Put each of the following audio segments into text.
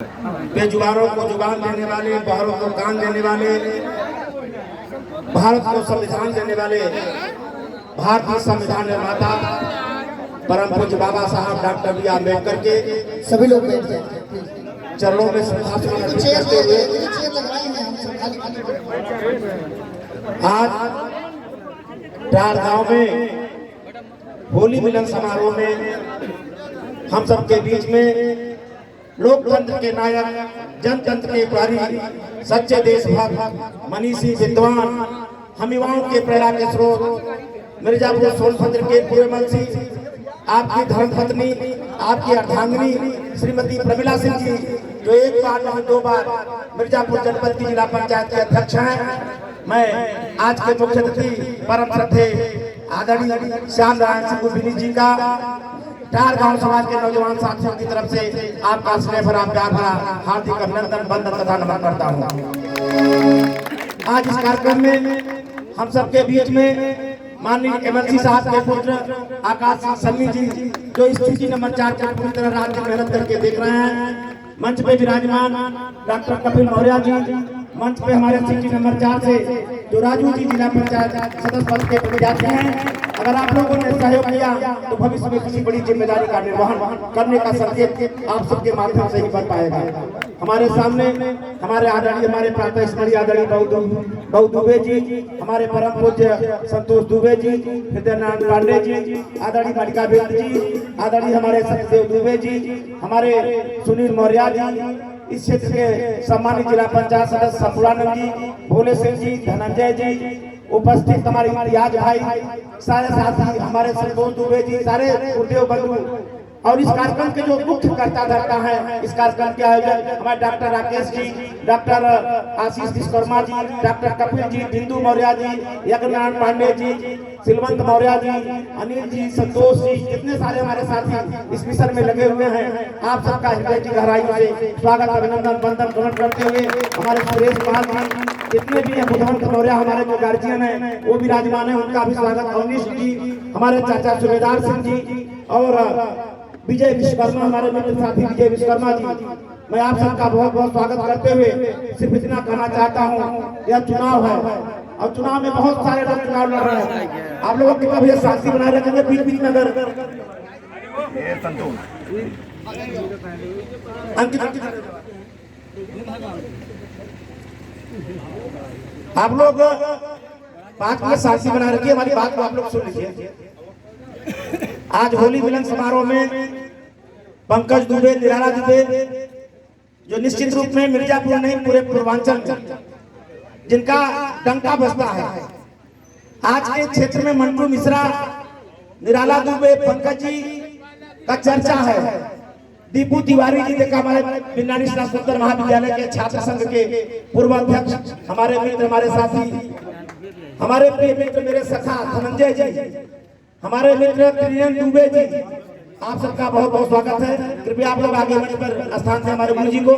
बेजुबानों को जुबान देने वाले, बहरों को कान देने वाले, भारत को संविधान देने वाले, भारतीय संविधान निर्माता परम पूज्य बाबा साहब डॉक्टर बी आर अम्बेडकर के सभी लोग बैठ जाएं। चरणों में श्रद्धासुमन अर्पित करते हुए आज टार गांव में होली मिलन समारोह में हम सबके बीच में लोकतंत्र के नायक, जनतंत्र के प्रहरी, सच्चे देशभक्त, मनीषी, विद्वान, हम युवाओं के प्रेरणा के स्रोत, मिर्जापुर सोनभद्र के पूर्ववंशी, आपकी धर्मपत्नी, आपकी अर्धांगिनी श्रीमती प्रमिला सिंह जी, जो एक बार नहीं दो बार मिर्जापुर जनपद की जिला पंचायत के अध्यक्ष हैं। मैं आज के मुख्य अतिथि परम श्रद्धे आदरणीय श्याम नारायण सिंह बिनी जी का टार गांव समाज के नौजवान साथियों की तरफ से आपका स्नेह भरा, प्यार भरा हार्दिक अभिनंदन, वंदन तथा नमन करता हूँ। आज इस कार्यक्रम में हम सबके बीच में माननीय एमएलसी साहब के पुत्र आकाश सिंह सन्नी जी, जो स्थिति नंबर 4 को पूरी तरह रात दिन मेहनत करके देख रहे हैं। मंच पे विराजमान डॉक्टर कपिल मौर्य जी, मंच पे हमारे सिटी नंबर 4 से जो राजू जी जिला पंचायत सदस्य पद के प्रत्याशी हैं। अगर आप लोगों ने सहयोग किया तो भविष्य में किसी बड़ी जिम्मेदारी का निर्वहन करने का संकेत आप सबके माध्यम से ही बन पाएगा। हमारे सामने हमारे आदरणीय, हमारे प्रातः स्मरणीय आदरणीय बहु दुबे जी, हमारे परम पूज्य संतोष दुबे जी, हृदय नारायण पांडे जी, आदरणीय मलिका बेद जी, आदरणीय हमारे सत्यदेव दुबे जी, हमारे सुनील मौर्य जी, इस क्षेत्र के सम्मानित जिला पंचायत सदस्य संपूर्णानंद जी, भोले सिंह जी, धनंजय जी, उपस्थित हमारे इम्तियाज भाई, सारे साथी, हमारे संतोष दुबे जी, सारे गुरुदेव बंधु, और इस कार्यक्रम के जो मुख्य कर्ता धर्ता है, इस कार्यक्रम के आयोजक हमारे डॉक्टर राकेश जी, डॉक्टर आशीष विश्वकर्मा जी, डॉक्टर कपिल जी, बिंदु मौर्य जी, यज्ञनारायण पांडे जी, सिलवंत मौर्य जी, अनिल जी, संतोष जी, जितने सारे हमारे साथी इस मिशन में लगे हुए हैं, आप सबका हृदय की गहराइयों से स्वागत, अभिनंदन, वंदन ग्रहण करते हुए हमारे सुरेश कुमार जी, जितने भी हैं बुधवंत मौर्य हमारे जो गार्जियन हैं वो विराजमान है, उनका भी स्वागत, अवनीश जी, हमारे चाचा सुबेदार सिंह जी और विजय विश्वकर्मा, हमारे मित्र साथी विजय विश्वकर्मा जी, मैं आप सबका बहुत बहुत स्वागत करते हुए सिर्फ इतना कहना चाहता हूँ, यह चुनाव है और चुनाव में बहुत सारे लोग चुनाव लड़ रहे हैं। आप लोगों की कभी शांति बनाए रखेंगे बीच बीच में। अगर आप लोग 5 मिनट शांति बनाए रखिए, हमारी बात को आप लोग सुन लीजिए। आज होली मिलन समारोह में पंकज दुबे, निराला दुबे, जो निश्चित रूप में मिर्जापुर नहीं पूरे पूर्वांचल में जिनका डंका बजता है, आज के क्षेत्र में मंटू मिश्रा, निराला दुबे, पंकज जी का चर्चा है। दीपू तिवारी जी देखा, हमारे बिन्नानी स्नातकोत्तर महाविद्यालय के छात्र संघ के पूर्व अध्यक्ष, हमारे मित्र, हमारे साथी, हमारे प्रिय मित्र, मेरे सखा धनंजय जी, हमारे मित्र त्रिनेन दुबे जी, आप सबका बहुत बहुत स्वागत है। कृपया आप लोग आगे मंच पर स्थान से हमारे गुरु जी को।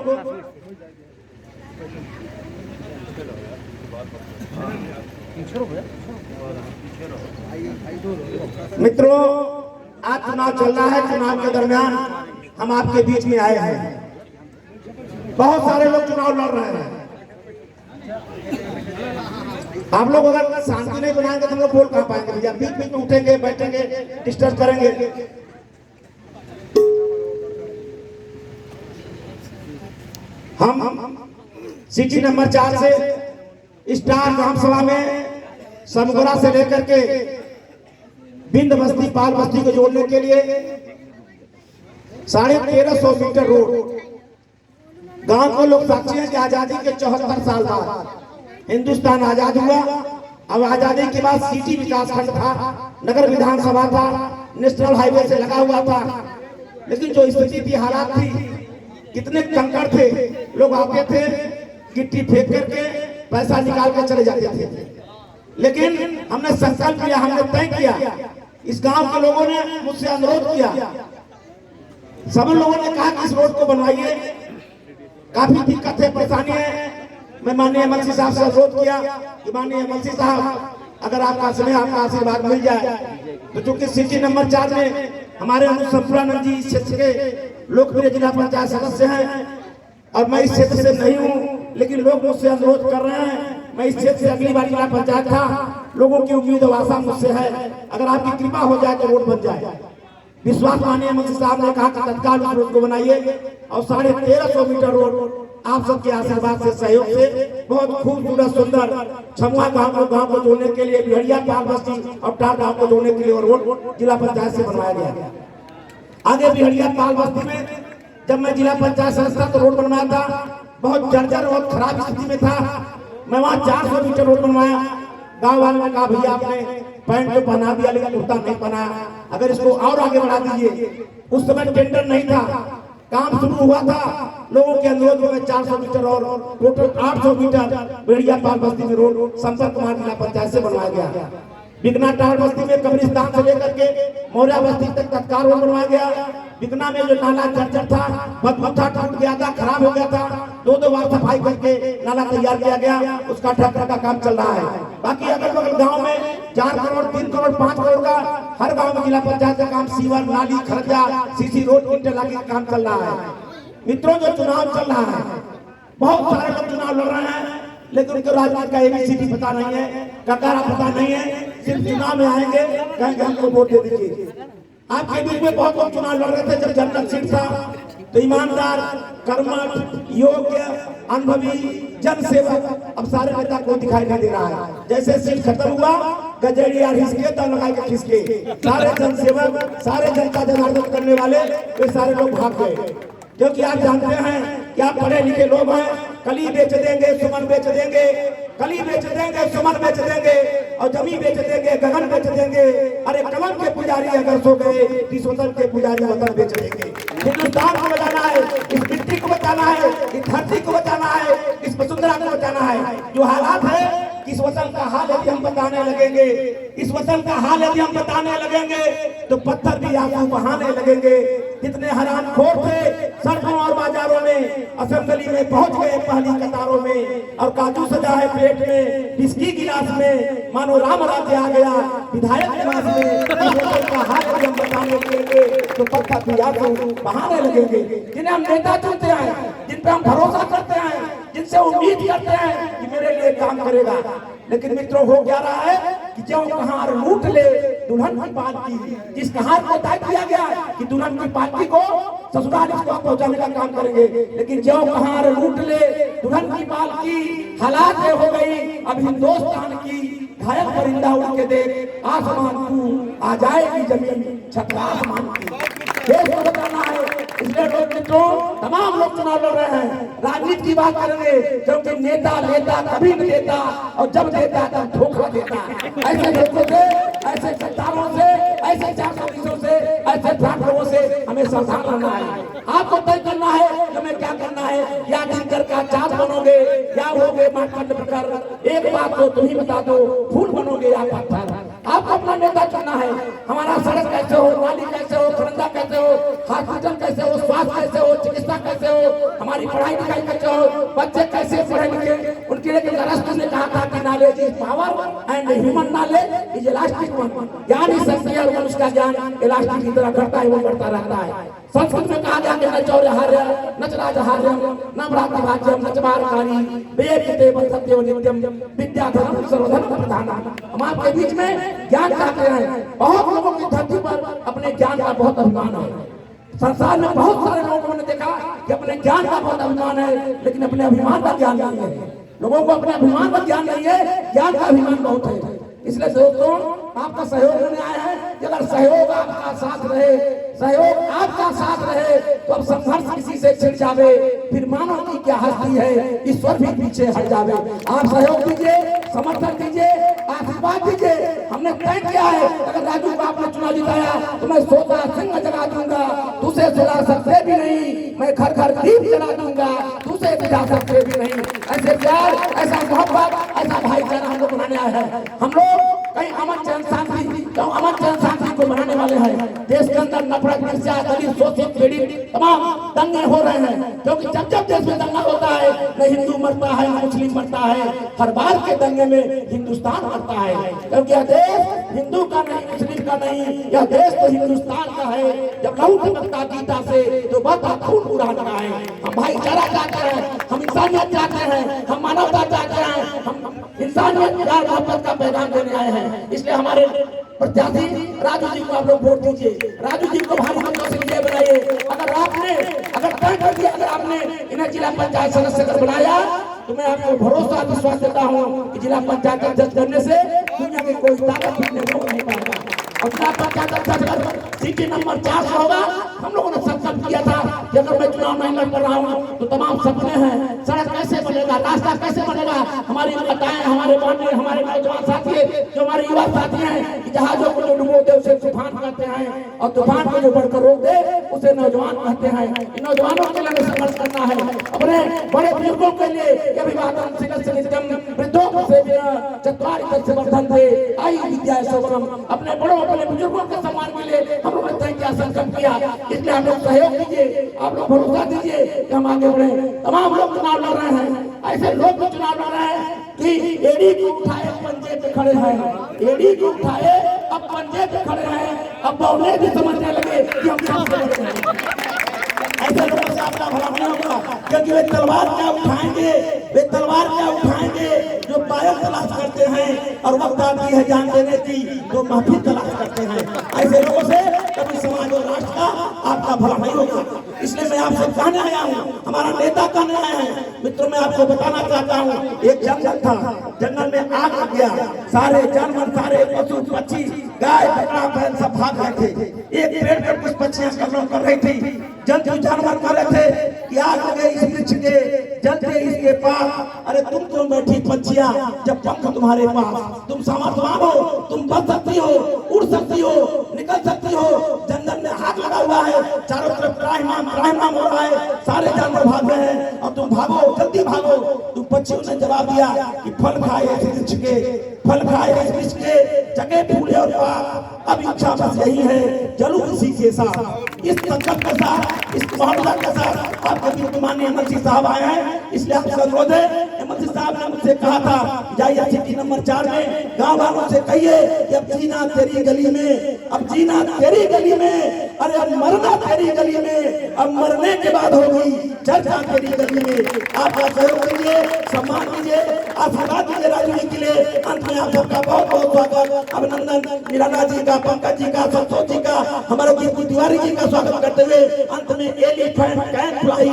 मित्रों, आज चुनाव चल रहा है, चुनाव के दरमियान हम आपके बीच में आए हैं। बहुत सारे लोग चुनाव लड़ रहे हैं। आप लोग अगर शांति नहीं बनाएंगे तो हम लोग बोल कहां पाएंगे भैया? बीच बीच में उठेंगे, बैठेंगे, डिस्टर्ब करेंगे। हम सिटी नंबर 4 से स्टार ग्राम सभा में समगोरा से लेकर के बिंद बस्ती, पाल बस्ती को जोड़ने के लिए 1350 मीटर रोड, गांव को लोग साक्षी हैं कि आजादी के 74 साल बाद हिंदुस्तान आजाद हुआ। अब आजादी के बाद सिटी विकास खंड था, नगर विधानसभा था, नेशनल हाईवे से लगा हुआ था, लेकिन जो स्थिति थी, हालात थी, कितने कंकड़ थे, लोग आते थे गिट्टी फेंक करके पैसा निकाल के चले जाते थे। लेकिन हमने संकल्प किया, हमने तय किया, इस गांव के लोगों ने मुझसे अनुरोध किया, सब लोगों ने कहा कि इस रोड को बनवाइए, काफी दिक्कत है, परेशानी है। मैं माननीय एमएलसी साहब से अनुरोध किया कि माननीय एमएलसी साहब, अगर आपका स्नेह, आपका आशीर्वाद मिल जाए तो चूंकि सिटी नंबर 4 में हमारे संपूर्णानंद जी इस क्षेत्र के लोकप्रिय जिला पंचायत सदस्य हैं, और मैं इस क्षेत्र से नहीं हूँ, लेकिन लोग मुझसे अनुरोध कर रहे हैं। मैं इस क्षेत्र से अगली बार जिला पंचायत था, लोगों की उम्मीद और आशा मुझसे है, अगर आपकी कृपा हो जाए तो रोड बन जाए। विश्वास माननीय मंत्री साहब ने कहा कि तत्काल उस रोड को बनाइए और 1350 मीटर रोड आप सबके आशीर्वाद से, सहयोग से बहुत खूबसूरत सुंदर छमुआ गांव को जोड़ने के लिए, बिहड़िया पाल बस्ती और टार गांव को जोड़ने के लिए और रोड जिला पंचायत से बनवाया गया। आगे बिहड़िया पाल बस्ती में जब मैं जिला पंचायत सदस्य तो रोड बनवाया था, बहुत जर्जर और खराब स्थिति में था। मैं वहाँ 400 मीटर रोड बनवाया। गाँव वालों ने कहा भैया आपने पैंट तो पहना दिया लेकिन कुर्ता नहीं पहनाया, अगर इसको और आगे बढ़ा दीजिए। उस समय टेंडर नहीं था, काम शुरू हुआ था, लोगों के अनुरोध में 400 मीटर और टोटल 800 मीटर बिहड़िया पाल बस्ती में रोड संपर्क कुमार जिला पंचायत से बनवाया गया। बिकना टार बस्ती में कब्रिस्तान से लेकर के मौर्या बस्ती तक तत्काल रोड बनवाया गया। बिकना में जो नाला जर्जर था, बदबूथा टूट गया था, खराब हो गया था, 2 बार सफाई करके नाला तैयार किया गया, उसका ठक्कर का काम चल रहा है। बाकी अगल बगल गाँव में 4 करोड़ 3 करोड़ 5 करोड़ का हर गाँव में जिला पंचायत का काम, सीवर नाली खर्चा सीसी रोड इंटरलॉकिंग का काम चल रहा है। मित्रों जो चुनाव चल रहा है, बहुत सारे लोग चुनाव लड़ रहे हैं, लेकिन उनको राजनीति का ABCD पता नहीं है, ककारा पता नहीं है, सिर्फ चुनाव में आएंगे कहेंगे हमको वोट दे दीजिए। आपके बीच में बहुत लोग चुनाव लड़ रहे थे जब जनरल सीट था, तो ईमानदार, कर्मठ, योग्य, अनुभवी, जनसेवक अब सारे नेता को दिखाई नहीं दे रहा है। जैसे सीट खत्म हुआ, गजेड़ी यार हिसके तो लगा के खिसके, सारे जनसेवक, सारे जनता जनार्दन करने वाले वे सारे लोग भाग गए। क्योंकि आप जानते हैं कि आप पढ़े लिखे लोग हैं, कली बेच देंगे, सुमन बेच देंगे, कली बेच देंगे, सुमन बेच देंगे और जमीन बेच देंगे, गगन बेच देंगे। अरे कमल के पुजारी अगर सो गए, इस वतन के पुजारी वतन बेच देंगे। हिंदुस्तान को बचाना है, इस मिट्टी को बचाना है, इस धरती को बचाना है, इस वसुंधरा को बचाना है। जो हालात है, इस वतन का हाल यदि हम बताने लगेंगे, इस वतन का हाल यदि हम बताने लगेंगे तो पत्थर भी आंसू बहाने लगेंगे। कितने हरामखोर थे सड़कों और बाजारों में, असेंबली में पहुंच गए पहली कतारों में, और काजू सजा है प्लेट में, बिस्की गिलास में, मानो राम राज्य आ गया विधायक निवास में। इस वतन का हाल यदि हम बताने लगेंगे तो पत्थर भी आंसू बहाने लगेंगे। जिन्हें हम नेता चुनते हैं, जिन पे हम भरोसा करते हैं, जिनसे उम्मीद करते हैं कि मेरे लिए काम करेगा, लेकिन मित्रों हो क्या रहा है कि जो कहार लूट ले दुल्हन की पालकी, जिस कहार को तय किया गया कि दुल्हन की पालकी को ससुराल इसको पहुंचाने का काम करेंगे, लेकिन जो कहार लूट ले दुल्हन की पालकी, हालात ये हो गई अब हिंदुस्तान की, घायल परिंदा उड़ के देख आसमान तू आ जाएगी जमीन छत आसमान की। देश को बताना है, इसलिए लोग मित्रों तमाम लोग चुनाव लड़ रहे हैं। राजनीति की बात करेंगे क्योंकि नेता लेता कभी नहीं देता, और जब देता तब धोखा देता। ऐसे लोगों से, ऐसे सत्तारों से, ऐसे 420 से, ऐसे फ्रॉड लोगों से हमें सावधान रहना है। आपको तय करना है कि हमें क्या करना है, या जिंकर का चाँद बनोगे या होगे मानखंड प्रकार। एक बात तो तुम ही बता दो, फूल बनोगे या पत्थर। आपको अपना नेता चुनना है। हमारा सड़क कैसे हो, नाली कैसे हो, खरंजा कैसे हो, हॉस्पिटल कैसे हो, स्वास्थ्य कैसे हो, चिकित्सा कैसे हो, हमारी पढ़ाई लिखाई कैसे हो, बच्चे कैसे पढ़े लिखे। उनके लिए अरस्तु ने कहा था कि knowledge is power and human knowledge is elastic one. ज्ञान ही शक्ति है और उसका ज्ञान इलास्टिक की तरह बढ़ता है, वो बढ़ता रहता है। संस्कृत में कहा गया कि न चौर्यहार्य न च राजहार्यम न भ्रातृभाज्यम न च बारकारी वेदिते सत्यम नित्यम विद्याधरम सर्वधर्म प्रधानम। हम आपके बीच में ज्ञान चाहते हैं। बहुत लोगों की धरती पर अपने ज्ञान का बहुत अभिमान है। संसार में बहुत सारे लोगों ने देखा कि अपने ज्ञान का बहुत अभिमान है, लेकिन अपने अभिमान का ज्ञान नहीं है। लोगों को अपने अभिमान का ज्ञान नहीं है, ज्ञान का अभिमान बहुत है। इसलिए दोस्तों आपका सहयोग लेने आए हैं कि अगर सहयोग आपका साथ रहे, सहयोग आपका साथ रहे तो अब संघर्ष किसी से छिड़ जावे, फिर मानो की क्या हस्ती है, ईश्वर भी पीछे हट जावे। आप सहयोग दीजिए, समर्थन दीजिए, आशीर्वाद दीजिए। हमने तय किया है अगर राजू को आपने चुनाव जिताया तो मैं 16 सिंह जला दूंगा, तुझे सुला सकते भी नहीं, मैं घर घर दीप जला दूंगा, तुझे बुझा सकते भी नहीं। ऐसे प्यार, ऐसा मोहब्बत, ऐसा भाईचारा हम लोग बनाने आए हैं। हम लोग कहीं अमन चैन शांति को बनाने वाले हैं। देश के अंदर नफरत, ईर्ष्या, दलित, शोषित, पीड़ित तमाम दंगे हो रहे हैं, क्योंकि जब जब देश में दंगा होता है न हिंदू मरता है न मुस्लिम मरता है, हर बार के दंगे में हिंदुस्तान मरता है, क्योंकि यह देश हिंदू का नहीं, मुस्लिम का नहीं, यह देश तो हिंदुस्तान का है। जब लहू टपकता गीता से तो बहता खून उड़ाता है। हम भाईचारा चाहते हैं, हम इंसानियत चाहते हैं, हम मानवता चाहते हैं, हम इंसानियत प्यार मोहब्बत का पैगाम देने आए हैं। इसलिए हमारे प्रत्याशी राजू जी को आप लोग वोट दीजिए, राजू जी को भारी मतों से विजय बनाइए। अगर तय कर दिया, अगर आपने इन्हें जिला पंचायत सदस्य कर बनाया तो मैं आपको भरोसा विश्वास देता हूँ कि जिला पंचायत अध्यक्ष करने से दुनिया की कोई ताकत भी नहीं पाएगा। और जिला पंचायत अध्यक्ष सीटी नंबर 4 से होगा। हम लोगों ने संकल्प किया था कि अगर मैं चुनाव नहीं लड़ रहा हूँ तो तमाम सपने हैं, सड़क कैसे बनेगा, रास्ता कैसे बनेगा, हमारी माताएं, हमारे बहनें, हमारे नौजवान साथी, जो हमारे युवा साथी हैं कि जहाजों को जो डुबो दे उसे तूफान कहते हैं, और तूफान को जो बढ़कर रोक दे उसे नौजवान कहते हैं। इन नौजवानों के लिए संघर्ष करना है, अपने बड़े बुजुर्गों के लिए अभिवादन वृद्धों से चतुरारी से वर्धन थे आई विद्या शोभनम। अपने बड़ों अपने बुजुर्गों के सम्मान के लिए हम लोगों ने तय किया, संकल्प किया। इसलिए हम लोग सहयोग दीजिए, आप लोग भरोसा दीजिए कि हम आगे बढ़े। तमाम लोग चुनाव लड़ रहे हैं, ऐसे लोग भी चुनाव लड़ रहे हैं कि एडी को उठाए पंजे पे खड़े हैं, एडी को उठाए अब पंजे पे खड़े हैं, अब बहुने भी समझने लगे कि हम सबसे बड़े हैं। ऐसे लोगों से आपका भला नहीं होगा, क्योंकि वे तलवार क्या उठाएंगे, वे तलवार क्या उठाएंगे जो पायल तलाश करते हैं, और वक्त आती है जान देने की जो महफिल तलाश करते हैं। ऐसे लोगों से कभी समाज और राष्ट्र का आपका भला नहीं होगा। इसलिए मैं आपसे कहने आया हूँ, हमारा नेता कहने आया है। मित्रों, मैं आपको बताना चाहता हूँ, एक जंगल था, जंगल में आग लग गया, सारे जानवर, सारे पशु पक्षी, गाय बकरा बैल सब भाग रहे थे। एक पेड़ पर कुछ पक्षियां कलरव कर रही थी, जंतु जानवर कह रहे थे कि आग लगे इस वृक्ष के, जलते इसके पास। अरे तुम क्यों बैठी पक्षियां जब पंख तुम्हारे पास, तुम सामर्थ्यवान हो, तुम बच सकती हो, उड़ सकती हो, निकल सकती हो। जंगल में आग लगा हुआ है, चारों तरफ त्राहिमाम हो रहा है, सारे जानवर भाग रहे हैं और तुम भागो, जल्दी भागो। तुम पक्षियों ने जवाब दिया कि फल खाए इस वृक्ष के, फल खाए इस वृक्ष के, जगह फूले और पाक। अब इच्छा बस यही है, जलूं इसी के साथ, इस संकल्प के साथ, इस मामला के साथ। आपके बीच माननीय एमएलसी साहब आए हैं, इसलिए आपका अनुरोध है। एमएलसी साहब ने मुझसे कहा था, जाइए सिटी नंबर 4 में गाँव वालों से कहिए कि अब जीना तेरी गली में, अब जीना तेरी गली में, अरे अब मरना तेरी गली में, अब मरने के बाद होगी चर्चा तेरी गली में। आपका सहयोग कीजिए, सम्मान कीजिए, आशीर्वाद दीजिए राजू जी के लिए। अंत में आप सबका बहुत बहुत स्वागत, अभिनंदन निराला जी का, पंकज जी का, संतोष जी का, हमारे दीपू तिवारी जी का स्वागत करते हुए अंत में elephant can fly,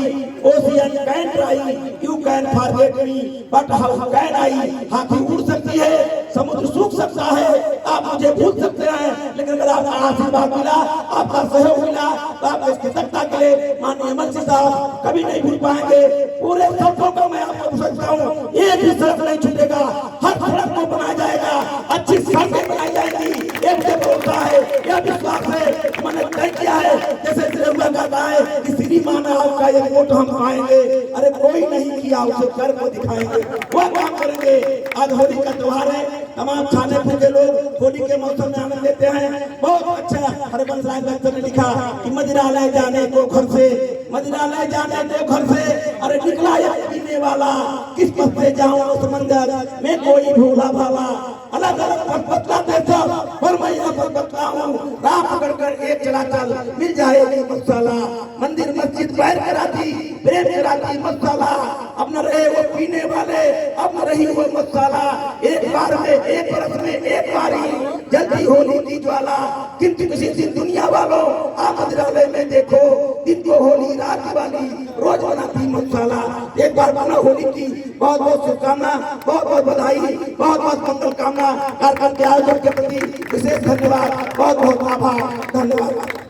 ocean can try, you can forget me but how can I. हाथी उड़ सकती है, समुद्र सूख सकता है, आप मुझे भूल सकते हैं, लेकिन अगर आपका आशीर्वाद मिला, आपका सहयोग मिला, तो आप इस कृतज्ञता के लिए माननीय एमएलसी साहब कभी नहीं भूल पाएंगे। पूरे सड़कों को मैं आपको समझता हूँ, एक भी सड़क नहीं छूटेगा, हर सड़क को बनाया जाएगा, अच्छी सड़कें बनाई जाएगी। एक बोलता है, यह विश्वास है, मैंने तय किया है, जैसे श्रीलंका कहता है कि श्रीमान आपका एक वोट हम पाएंगे। अरे कोई नहीं किया, उसे कर को दिखाएंगे, वो काम करेंगे। आज होली का त्योहार है, तमाम छाने फूके लोग होली के मौसम में आनंद लेते हैं। बहुत अच्छा हरिवंश राय दत्त ने लिखा कि मदिरा ले जाने को घर से, मदिरा ले जाने को घर से, अरे निकला एक पीने वाला, किस्मत से जाऊं उस मंदिर में कोई भूला भाला। अलग अलग पथ बतलाते सब, पर मैं यहाँ पर बतलाऊं, राह पकड़ कर एक चला चल, मिल जाएगी मसाला। मंदिर मस्जिद पैर कराती, प्रेम कराती मसाला। अब न रहे वो पीने वाले, अब न रही वो मसाला। एक बार में, एक बरस में, एक बारी जल्दी होली की ज्वाला। किंतु किसी दिन दुनिया वालों आप मंदिरालय में देखो, दिन को होली रात वाली रोज बनाती मसाला। एक बार बना होली की बहुत बहुत शुभकामना, बहुत बहुत बधाई, बहुत बहुत मंगल कामना। कार्यक्रम के आयोजन के प्रति विशेष धन्यवाद, बहुत बहुत आभार, धन्यवाद।